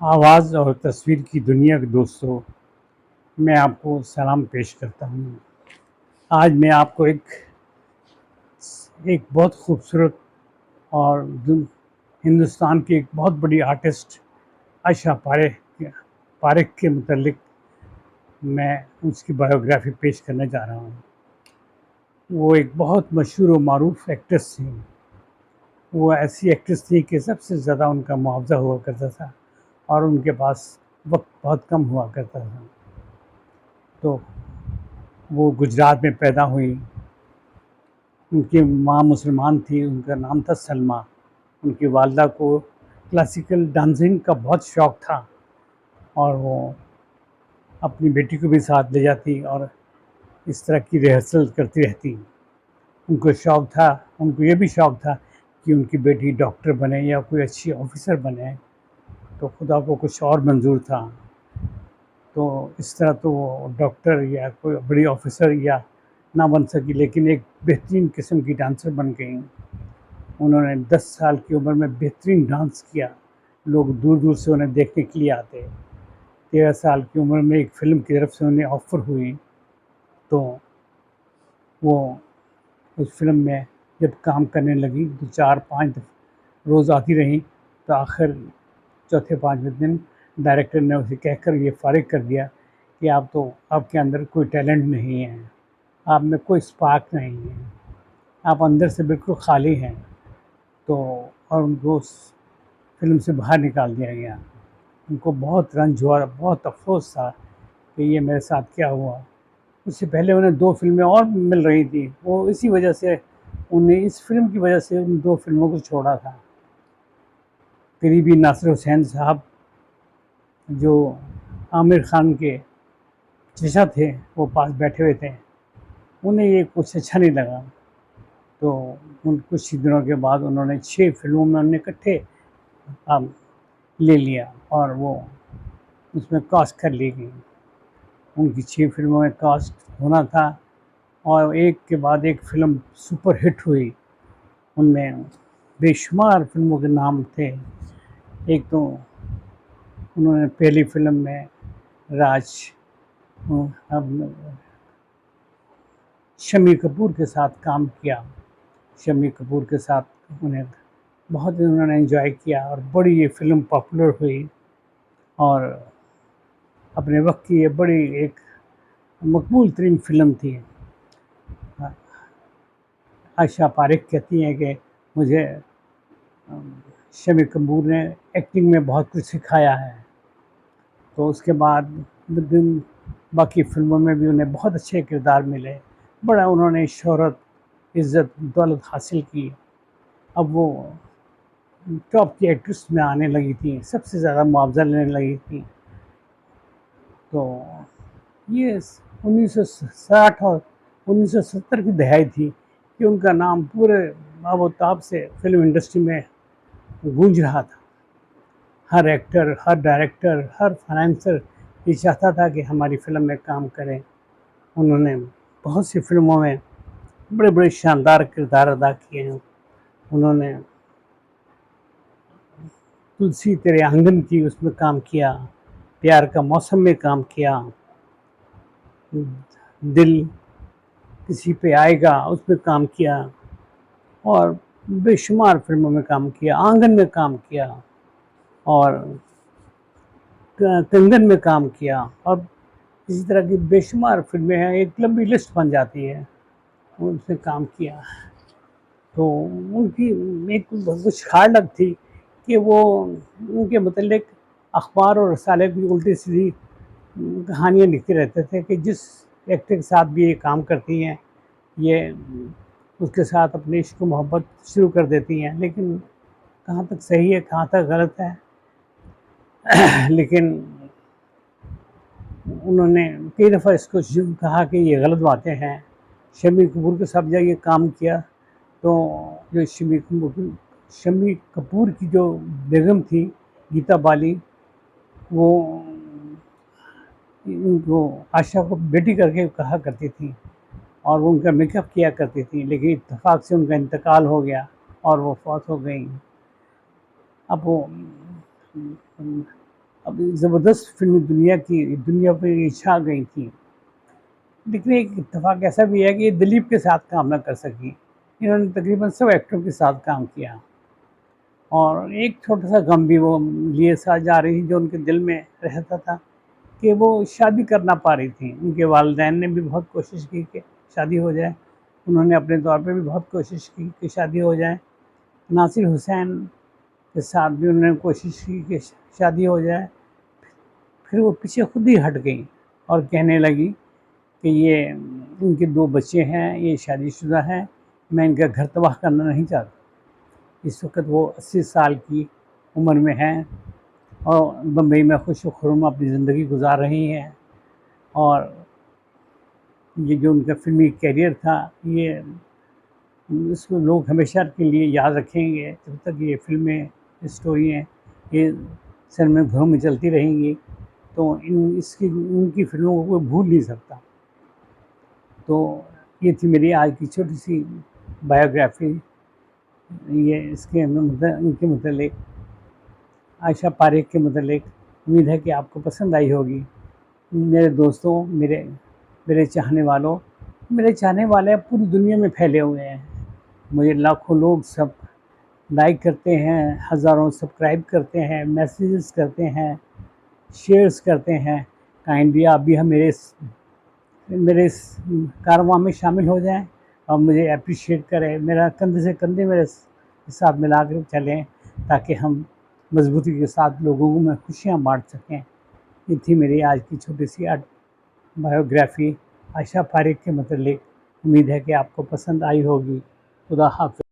آواز اور تصویر کی دنیا کے دوستوں، میں آپ کو سلام پیش کرتا ہوں۔ آج میں آپ کو ایک بہت خوبصورت اور ہندوستان کی ایک بہت بڑی آرٹسٹ عائشہ پاریکھ کے متعلق میں اس کی بایوگرافی پیش کرنے جا رہا ہوں۔ وہ ایک بہت مشہور و معروف ایکٹریس تھی۔ وہ ایسی ایکٹریس تھی کہ سب سے زیادہ ان کا معاوضہ ہوا کرتا تھا اور ان کے پاس وقت بہت کم ہوا کرتا تھا۔ تو وہ گجرات میں پیدا ہوئی۔ ان کی ماں مسلمان تھی، ان کا نام تھا سلمیٰ۔ ان کی والدہ کو کلاسیکل ڈانسنگ کا بہت شوق تھا اور وہ اپنی بیٹی کو بھی ساتھ لے جاتی اور اس طرح کی ریہرسل کرتی رہتی۔ ان کو یہ بھی شوق تھا کہ ان کی بیٹی ڈاکٹر بنے یا کوئی اچھی آفیسر بنے، تو خدا کو کچھ اور منظور تھا۔ تو اس طرح تو وہ ڈاکٹر یا کوئی بڑی آفیسر یا نہ بن سکی، لیکن ایک بہترین قسم کی ڈانسر بن گئیں۔ انہوں نے 10 سال کی عمر میں بہترین ڈانس کیا، لوگ دور دور سے انہیں دیکھنے کے لیے آتے۔ 13 سال کی عمر میں ایک فلم کی طرف سے انہیں آفر ہوئی، تو وہ اس فلم میں جب کام کرنے لگی تو 4-5 روز آتی رہیں، تو آخر چوتھے 5ویں دن ڈائریکٹر نے اسے کہہ کر یہ فارغ کر دیا کہ آپ کے اندر کوئی ٹیلنٹ نہیں ہے، آپ میں کوئی اسپارک نہیں ہے، آپ اندر سے بالکل خالی ہیں۔ اور ان کو اس فلم سے باہر نکال دیا گیا۔ ان کو بہت رنج ہوا، بہت افسوس تھا کہ یہ میرے ساتھ کیا ہوا۔ اس سے پہلے انہیں 2 فلمیں اور مل رہی تھیں، وہ اسی وجہ سے انہیں اس فلم کی وجہ سے ان 2 فلموں کو چھوڑا تھا۔ قریبی ناصر حسین صاحب جو عامر خان کے چچا تھے، وہ پاس بیٹھے ہوئے تھے، انہیں یہ کچھ اچھا نہیں لگا، تو کچھ ہی دنوں کے بعد انہوں نے 6 فلموں میں انہیں اکٹھے لے لیا اور وہ اس میں کاسٹ کر لی گئی۔ ان کی 6 فلموں میں کاسٹ ہونا تھا اور ایک کے بعد ایک فلم سپر ہٹ ہوئی۔ ان میں بے شمار فلموں کے نام تھے۔ ایک تو انہوں نے پہلی فلم میں شمی کپور کے ساتھ کام کیا۔ شمی کپور کے ساتھ انہوں نے انجوائے کیا اور بڑی یہ فلم پاپولر ہوئی اور اپنے وقت کی یہ بڑی ایک مقبول ترین فلم تھی۔ عائشہ پاریکھ کہتی ہیں کہ مجھے شمی کپور نے ایکٹنگ میں بہت کچھ سکھایا ہے۔ تو اس کے بعد باقی فلموں میں بھی انہیں بہت اچھے کردار ملے، بڑا انہوں نے شہرت، عزت، دولت حاصل کی۔ اب وہ ٹاپ کی ایکٹریس میں آنے لگی تھی، سب سے زیادہ معاوضہ لینے لگی تھی۔ تو یہ 1960 اور 1970 کی دہائی تھی کہ ان کا نام پورے آب و تاب سے فلم انڈسٹری میں گونج رہا تھا۔ ہر ایکٹر، ہر ڈائریکٹر، ہر فائنینسر یہ چاہتا تھا کہ ہماری فلم میں کام کریں۔ انہوں نے بہت سی فلموں میں بڑے بڑے شاندار کردار ادا کیے ہیں۔ انہوں نے تلسی تیرے آنگن کی اس میں کام کیا، پیار کا موسم میں کام کیا، دل کسی پہ آئے گا اس میں کام کیا اور بے شمار فلموں میں کام کیا، آنگن میں کام کیا اور کنگن میں کام کیا، اور اسی طرح کی بے شمار فلمیں ہیں، ایک لمبی لسٹ بن جاتی ہے، اس نے کام کیا۔ تو ان کی ایک کچھ خیال تھی کہ وہ ان کے متعلق اخبار اور رسالے کی الٹی سیدھی کہانیاں لکھتے رہتے تھے کہ جس ایکٹر کے ساتھ بھی یہ کام کرتی ہیں یہ اس کے ساتھ اپنی عشق و محبت شروع کر دیتی ہیں، لیکن کہاں تک صحیح ہے کہاں تک غلط ہے۔ لیکن انہوں نے کئی دفعہ اس کو کہا کہ یہ غلط باتیں ہیں۔ شمی کپور کے ساتھ جب یہ کام کیا تو جو شمی کپور کی جو بیگم تھی گیتا بالی، وہ ان کو عائشہ کو بیٹی کر کے کہا کرتی تھی اور وہ ان کا میک اپ کیا کرتی تھی، لیکن اتفاق سے ان کا انتقال ہو گیا اور وہ فوت ہو گئیں۔ اب وہ اب زبردست فلم دنیا پہ یہ چھا گئی تھیں، لیکن ایک اتفاق ایسا بھی ہے کہ یہ دلیپ کے ساتھ کام نہ کر سکی، انہوں نے تقریباً سب ایکٹروں کے ساتھ کام کیا، اور ایک چھوٹا سا غم بھی وہ لیے ساتھ جا رہی تھی جو ان کے دل میں رہتا تھا کہ وہ شادی کر نہ پا رہی تھیں۔ ان کے والدین نے بھی بہت کوشش کی کہ شادی ہو جائے، انہوں نے اپنے طور پہ بھی بہت کوشش کی کہ شادی ہو جائے، ناصر حسین کے ساتھ بھی انہوں نے کوشش کی کہ شادی ہو جائے، پھر وہ پیچھے خود ہی ہٹ گئی اور کہنے لگی کہ یہ ان کے 2 بچے ہیں، یہ شادی شدہ ہیں، میں ان کا گھر تباہ کرنا نہیں چاہتا۔ اس وقت وہ 80 سال کی عمر میں ہیں اور بمبئی میں خوش و خرم اپنی زندگی گزار رہی ہیں، اور یہ جو ان کا فلمی کیریئر تھا، یہ اس کو لوگ ہمیشہ کے لیے یاد رکھیں گے جب تک یہ فلمیں اسٹوری ہیں یہ سینما گھروں میں چلتی رہیں گی، تو ان کی فلموں کو کوئی بھول نہیں سکتا۔ تو یہ تھی میری آج کی چھوٹی سی بایوگرافی، یہ ان کے متعلق، عائشہ پاریکھ کے متعلق۔ امید ہے کہ آپ کو پسند آئی ہوگی۔ میرے دوستوں، میرے چاہنے والے پوری دنیا میں پھیلے ہوئے ہیں، مجھے لاکھوں لوگ سب لائک کرتے ہیں، ہزاروں سبسکرائب کرتے ہیں، میسیجز کرتے ہیں، شیئرز کرتے ہیں۔ کائنڈلی آپ بھی میرے اس کارواں میں شامل ہو جائیں اور مجھے اپریشیٹ کریں، میرا کندھے سے کندھے میرے ساتھ ملا کر چلیں، تاکہ ہم مضبوطی کے ساتھ لوگوں کو میں خوشیاں بانٹ سکیں۔ یہ تھی میری آج کی چھوٹی سی بایوگرافی عائشہ پاریکھ کے متعلق۔ امید ہے کہ آپ کو پسند آئی ہوگی۔ خدا حافظ۔